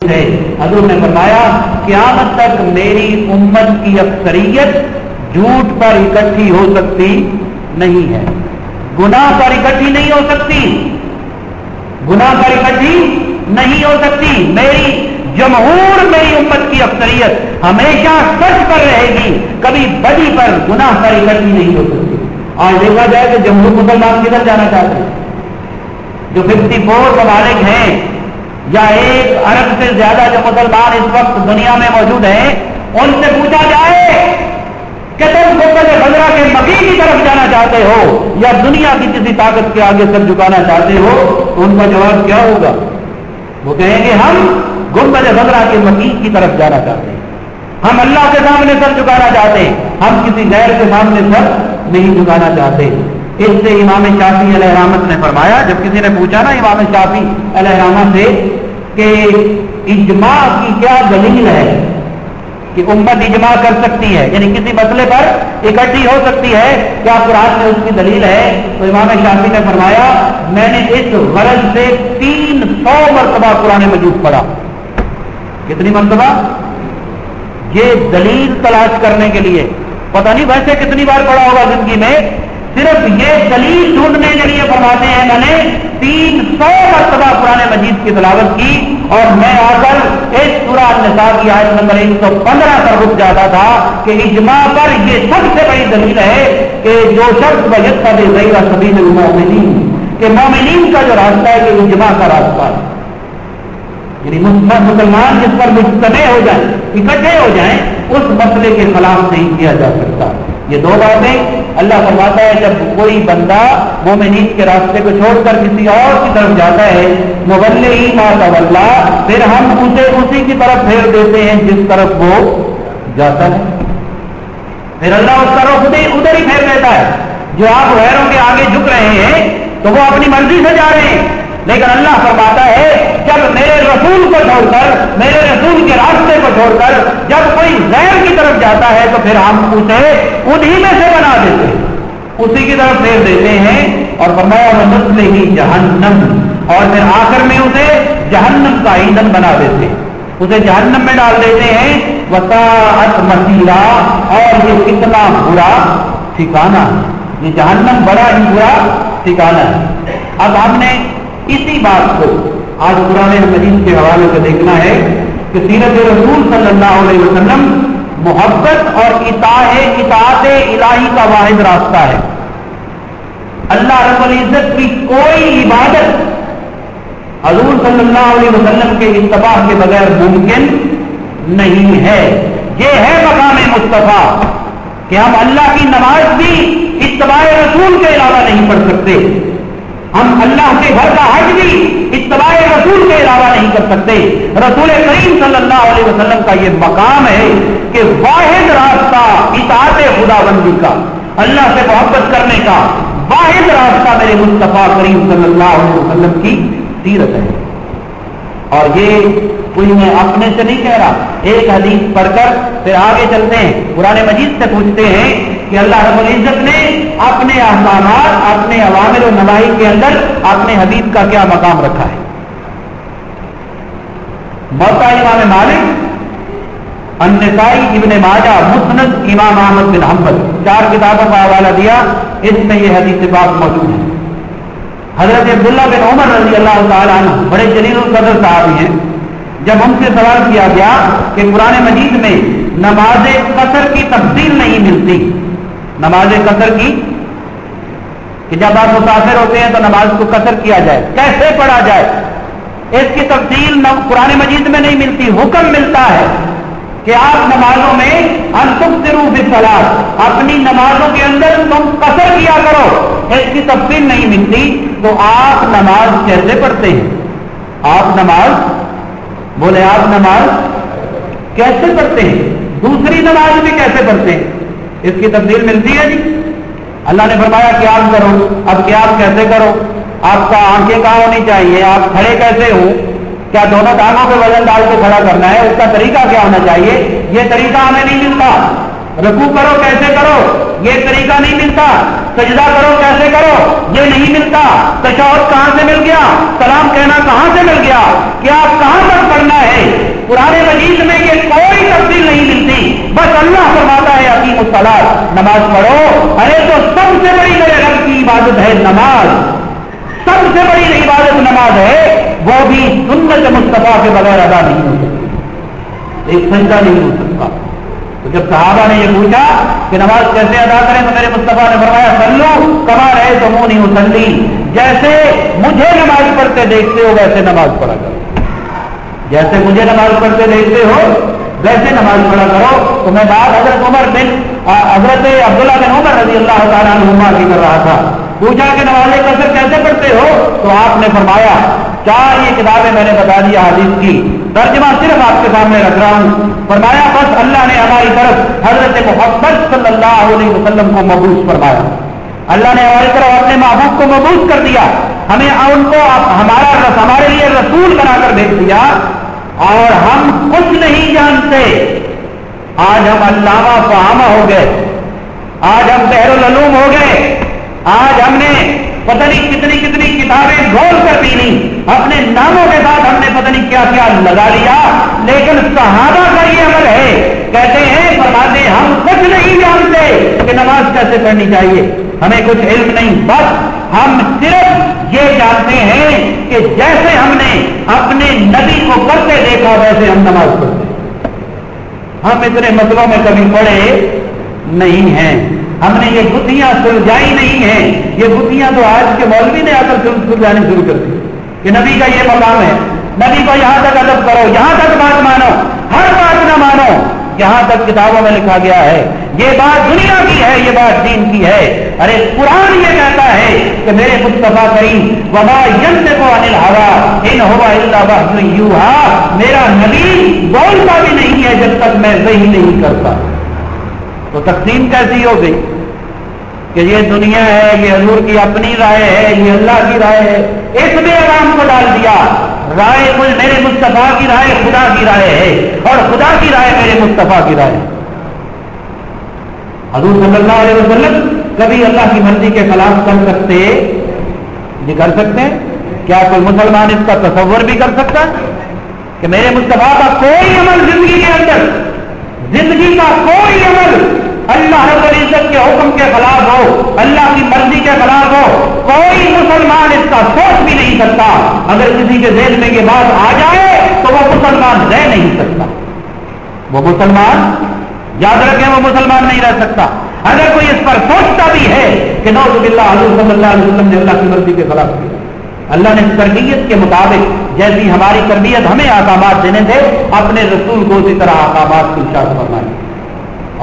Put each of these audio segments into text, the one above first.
ہے حضور نے فرمایا قیامت تک میری امت کی اکثریت جھوٹ پر اکٹھی ہو سکتی نہیں ہے، گناہ پر اکٹھی نہیں ہو سکتی، گناہ پر اکٹھی نہیں ہو سکتی۔ میری جمہور، میری امت کی اکثریت ہمیشہ سچ پر رہے گی، کبھی بدی پر، گناہ پر اکٹھی نہیں ہو سکتی۔ آج دیکھا جائے کہ جمہور مسلمان کدھر جانا چاہتے ہیں؟ جو 54 ممالک ہیں یا 1 ارب سے زیادہ جو مسلمان اس وقت دنیا میں موجود ہیں، ان سے پوچھا جائے کہ تم گنبد خضرا کے مکی کی طرف جانا چاہتے ہو یا دنیا کی کسی طاقت کے آگے سر جھکانا چاہتے ہو، تو ان کا جواب کیا ہوگا؟ وہ کہیں گے ہم گنبد خضرا کے مکی کی طرف جانا چاہتے ہیں، ہم اللہ کے سامنے سر جھکانا چاہتے ہیں، ہم کسی غیر کے سامنے سر نہیں جھکانا چاہتے۔ اس سے امام شافعی علیہ رحمت نے فرمایا، جب کسی نے پوچھا نا امام شافعی علیہ رحمت سے کہ اجماع کی کیا دلیل ہے کہ امت اجماع کر سکتی ہے، یعنی کسی مسئلے پر اکٹھی ہو سکتی ہے، کیا قرآن میں اس کی دلیل ہے؟ تو امام شافعی نے فرمایا میں نے اس غرض سے 300 مرتبہ قرآن مجید پڑھا۔ کتنی مرتبہ؟ یہ دلیل تلاش کرنے کے لیے، پتہ نہیں ویسے کتنی بار پڑھا ہوگا زندگی میں، صرف یہ دلیل ڈھونڈنے کے لیے فرماتے ہیں میں نے 300 مرتبہ قرآن مجید کی تلاوت کی، اور میں آ کر اس سورہ النساء کی آیت نمبر 115 پر رک جاتا تھا کہ اجماع پر یہ سب سے بڑی دلیل ہے کہ جو شخص ویتبع غیر سبیل المؤمنین، کہ مومنین کا جو راستہ ہے کہ اجماع کا راستہ ہے، یعنی مسلمان جس پر مجتمع ہو جائیں، اکٹھے ہو جائیں، اس مسئلے کے خلاف نہیں کیا جا سکتا۔ یہ 2 باتیں اللہ فرماتا ہے جب کوئی بندہ مومنین کے راستے کو چھوڑ کر کسی اور کی طرف جاتا ہے، نولی ما تولا، پھر ہم اسے اسی کی طرف پھیر دیتے ہیں جس طرف وہ جاتا ہے، پھر اللہ اس کا رخ ادھر ہی پھیر دیتا ہے۔ جو آپ غیروں کے آگے جھک رہے ہیں تو وہ اپنی مرضی سے جا رہے ہیں، لیکن اللہ فرماتا ہے جب میرے رسول کو چھوڑ کر، میرے رسول کے راستے کو چھوڑ کر جب کوئی غیر کی طرف جاتا ہے تو پھر ہم اسے انہی میں سے بنا دیتے ہیں، اسی کی طرف پھیر دیتے ہیں، اور فرمایا وَنُصْلِهِ جہنم، اور پھر آخر میں اسے جہنم کا ایندھن بنا دیتے ہیں، اسے جہنم میں ڈال دیتے ہیں۔ وَسَاءَتْ مَصِيرًا، اور یہ کتنا برا ٹھکانہ، یہ جہنم بڑا ہی برا ٹھکانہ ہے۔ اب ہم نے اسی بات کو آج قرآن مجید کے حوالے سے دیکھنا ہے کہ سیرت رسول صلی اللہ علیہ وسلم محبت اور اطاعت الہی کا واحد راستہ ہے۔ اللہ رب العزت کی کوئی عبادت حضور صلی اللہ علیہ وسلم کے اتباع کے بغیر ممکن نہیں ہے۔ یہ ہے مقام مصطفیٰ کہ ہم اللہ کی نماز بھی اتباع رسول کے علاوہ نہیں پڑھ سکتے، ہم اللہ کے گھر کا حج بھی اتباع رسول کے علاوہ نہیں کر سکتے۔ رسول کریم صلی اللہ علیہ وسلم کا یہ مقام ہے کہ واحد راستہ اطاعت خداوندی کا، اللہ سے محبت کرنے کا واحد راستہ میرے مصطفیٰ کریم صلی اللہ علیہ وسلم کی سیرت ہے۔ اور یہ کوئی میں اپنے سے نہیں کہہ رہا، ایک حدیث پڑھ کر پھر آگے چلتے ہیں، قرآن مجید سے پوچھتے ہیں کہ اللہ رب العزت نے اپنے احکامات، اپنے اوامر و نواہی کے اندر اپنے حبیب کا کیا مقام رکھا ہے۔ موطا امام مالک، النسائی، ابن ماجہ، مسند امام احمد بن حنبل، 4 کتابوں کا حوالہ دیا، اس میں یہ حدیث پاک موجود ہے۔ حضرت عبداللہ بن عمر رضی اللہ تعالیٰ عنہ بڑے جلیل القدر صحابی ہیں، جب ان سے سوال کیا گیا کہ قرآن مجید میں نماز قصر کی تفصیل نہیں ملتی، نماز قصر کی کہ جب آپ مسافر ہوتے ہیں تو نماز کو قصر کیا جائے، کیسے پڑھا جائے، اس کی تفصیل قرآن مجید میں نہیں ملتی۔ حکم ملتا ہے کہ آپ نمازوں میں ان تقصروا بالصلاۃ، اپنی نمازوں کے اندر تم قصر کیا کرو، اس کی تفصیل نہیں ملتی۔ تو آپ نماز کیسے پڑھتے ہیں؟ آپ نماز بولے، آپ نماز کیسے پڑھتے ہیں؟ دوسری نماز بھی کیسے پڑھتے ہیں؟ اس کی تفصیل ملتی ہے جی؟ اللہ نے فرمایا قیام کرو، اب قیام کیسے کرو؟ آپ کا آنکھیں کہاں ہونی چاہیے؟ آپ کھڑے کیسے ہوں؟ کیا دونوں ٹانگوں پہ وزن ڈال کے کھڑا کرنا ہے؟ اس کا طریقہ کیا ہونا چاہیے؟ یہ طریقہ ہمیں نہیں ملتا۔ رکوع کرو کیسے کرو؟ یہ طریقہ نہیں ملتا۔ سجدہ کرو کیسے کرو؟ یہ نہیں ملتا۔ تشہد کہاں سے مل گیا؟ سلام کہنا کہاں سے مل گیا؟ کہ آپ کہاں تک پڑھنا ہے नमाज पढ़ो। अरे तो सबसे बड़ी मेरे रब की इबादत है नमाज, सबसे बड़ी इबादत नमाज है, वो भी सुन्नत मुस्तफा के बगैर अदा नहीं हो सकती, एक सजदा नहीं हो सकता। तो जब सहाबा ने ये पूछा कि नमाज कैसे अदा करें, तो मेरे मुस्तफा ने फरमाया सल्लू कमा रहे तो मुंह नहीं उसल्ली, जैसे मुझे नमाज पढ़ते देखते हो वैसे नमाज पढ़ा करो, जैसे मुझे नमाज पढ़ते देखते हो वैसे नमाज पढ़ा करो। तो मैं बात हजरत अब्दुल्लाह बिन उमर रज़ी अल्लाह तआला अन्हुमा की कर रहा था। पूछा कि नमाज़े कसर कैसे पढ़ते हो, तो आपने फरमाया 4 ये किताबें मैंने बता दी हदीस की, तर्जुमा सिर्फ आपके सामने रख रहा हूं। फरमाया बस अल्लाह ने हमारी तरफ हजरत मोहम्मद सल्लल्लाहु अलैहि वसल्लम को मबूस फरमाया, अल्लाह ने हमारी तरफ अपने महबूब को मबूस कर दिया, हमें उनको हमारे लिए रसूल बनाकर भेज दिया, और हम कुछ नहीं जानते। आज हम अल्लामा फहामा हो गए, आज हम बहरुल उलूम हो गए, आज हमने पता नहीं कितनी कितनी किताबें घोल कर पी ली, अपने नामों के साथ हमने पता नहीं क्या क्या लगा लिया, लेकिन सहाबा का ये अमल है, कहते हैं फरमाते हम कुछ नहीं जानते कि नमाज कैसे पढ़नी चाहिए, हमें कुछ इल्म नहीं, बस हम सिर्फ ये जानते हैं कि जैसे हमने अपने नबी को करते देखा वैसे हम नमाज पढ़ते। हम इतने मसलों में कभी पढ़े नहीं हैं, हमने ये बुद्धियां सुलझाई नहीं है, ये बुद्धियां तो आज के मौलवी ने आकर सुलझानी शुरू कर दी कि नबी का ये मकाम है, नबी को यहां तक अदब करो, यहां तक बात मानो, हर बात ना मानो, यहां तक किताबों में लिखा गया है, ये बात दुनिया की है, ये बात दीन की है। अरे कुरान ये कहता है कि मेरे मुस्तफा करीम वमा यंतिकु अनिल हवा इन हुवा इल्ला वह्युन यूहा, मेरा नबी बोलता भी नहीं है जब तक मैं वही नहीं करता। तो तकसीम कैसी हो गई कि ये दुनिया है, ये हजूर की अपनी राय है, ये अल्लाह की राय है, इसमें आराम को डाल दिया। राय मेरे मुस्तफा की राय खुदा की राय है, और खुदा की राय मेरे मुस्तफा की राय है। हजूर सल्लल्लाहु अलैहि वसल्लम कभी अल्लाह की मर्जी के खिलाफ कर सकते, ये कर सकते हैं क्या? कोई मुसलमान इसका तसव्वुर भी कर सकता है कि मेरे मुस्तफा का कोई अमल जिंदगी के अंदर, जिंदगी का कोई अमल अल्लाह रब्बुल इज्जत के हुक्म के खिलाफ हो, अल्लाह की मर्जी के खिलाफ हो, कोई मुसलमान इसका सोच भी नहीं सकता। अगर किसी के ज़हन में ये बात आ जाए तो वो मुसलमान रह नहीं सकता, वो मुसलमान, याद रखें, वो मुसलमान नहीं रह सकता। अगर कोई इस पर सोचता भी है कि नौज़ु बिल्लाह हुज़ूर सल्लल्लाहु अलैहि वसल्लम ने अल्लाह की मर्जी के खिलाफ किया, अल्लाह ने तरबियत के मुताबिक जैसी हमारी तरबियत हमें अहकामात देने थे, अपने रसूल को उसी तरह अहकामात की इरशाद फरमाया,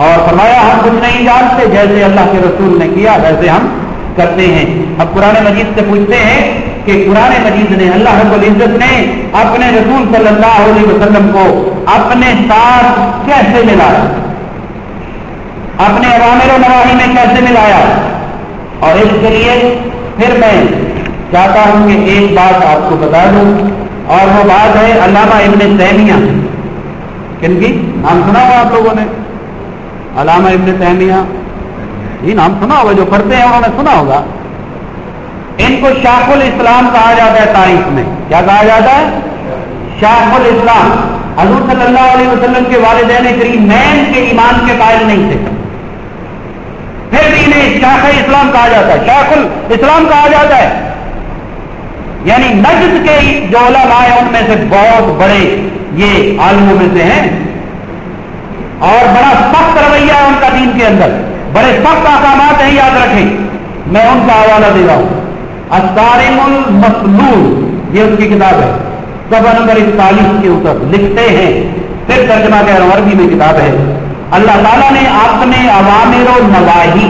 और फरमाया हम कुछ नहीं जानते, जैसे अल्लाह के रसूल ने किया वैसे हम करते हैं। अब कुरान मजीद से पूछते हैं कि कुरान मजीद ने, अल्लाह रब्बुल इज्जत ने अपने रसूल सल्लल्लाहु अलैहि वसल्लम को अपने साथ कैसे मिलाया, अपने अवामिर और नवाही में कैसे मिलाया। और इसके लिए फिर मैं चाहता हूं कि एक बात आपको बता दूं, और वो बात है अल्लामा इब्न तैमिया। किनकी नाम सुना हुआ आप लोगों ने? अल्लामा इब्न तैमिया, ये नाम सुना होगा, जो पढ़ते हैं उन्होंने सुना होगा। इनको शाखुल इस्लाम कहा जाता है तारीख में। क्या कहा जाता है? शाखुल इस्लाम। हुज़ूर सल्लल्लाहु अलैहि वसल्लम के वालिदैन करीमैन के ईमान के कायल नहीं थे, फिर भी इन्हें शाख इस्लाम कहा जाता है, शाखुल इस्लाम कहा जाता है। यानी नजद के जो उलमा है उनमें से बहुत बड़े ये आलिमों में से हैं, और बड़ा सख्त रवैया है उनका दीन के अंदर, बड़े सख्त अहकामात हैं, याद रखें। मैं उनका हवाला दे रहा हूं, अस्सारिमुल मसलूल, ये उनकी किताब है, सफ़ा नंबर 41 के ऊपर लिखते हैं, फिर तर्जुमा कह रहा हूं, अरबी में किताब है। अल्लाह ताला ने अपने अवामिर और नवाही,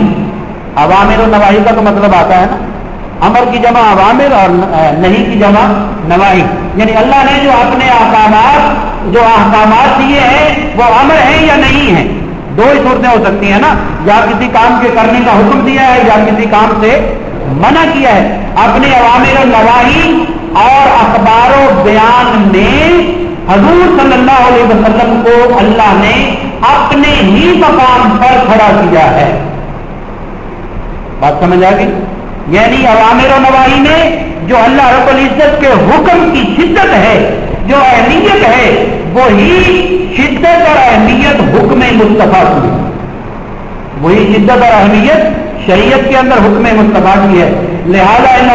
अवामिर और नवाही का तो मतलब आता है ना, अमर की जमा अवामिर और नहीं की जमा नवाही, यानी अल्लाह ने जो अपने अहकामात दिए हैं वो अमर है या नहीं है। दो ही सूरतें हो सकती हैं ना, या किसी काम के करने का हुक्म दिया है या किसी काम से मना किया है। अपने अवामिर और नवाही और अखबार और बयान में हुज़ूर सल्लल्लाहु अलैहि वसल्लम को अल्लाह ने अपने ही मकाम पर खड़ा किया है। बात समझ आ गई? यानी अवामिर और नवाही में जो अल्लाह रब्बुल इज्जत के हुक्म की शिद्दत है, जो अहमियत है, वही शिद्दत और अहमियत हुक्म मुस्तफा की। وہی شدت اور اہمیت شریعت کے اندر حکم مصطفیٰ کی ہے. لہذا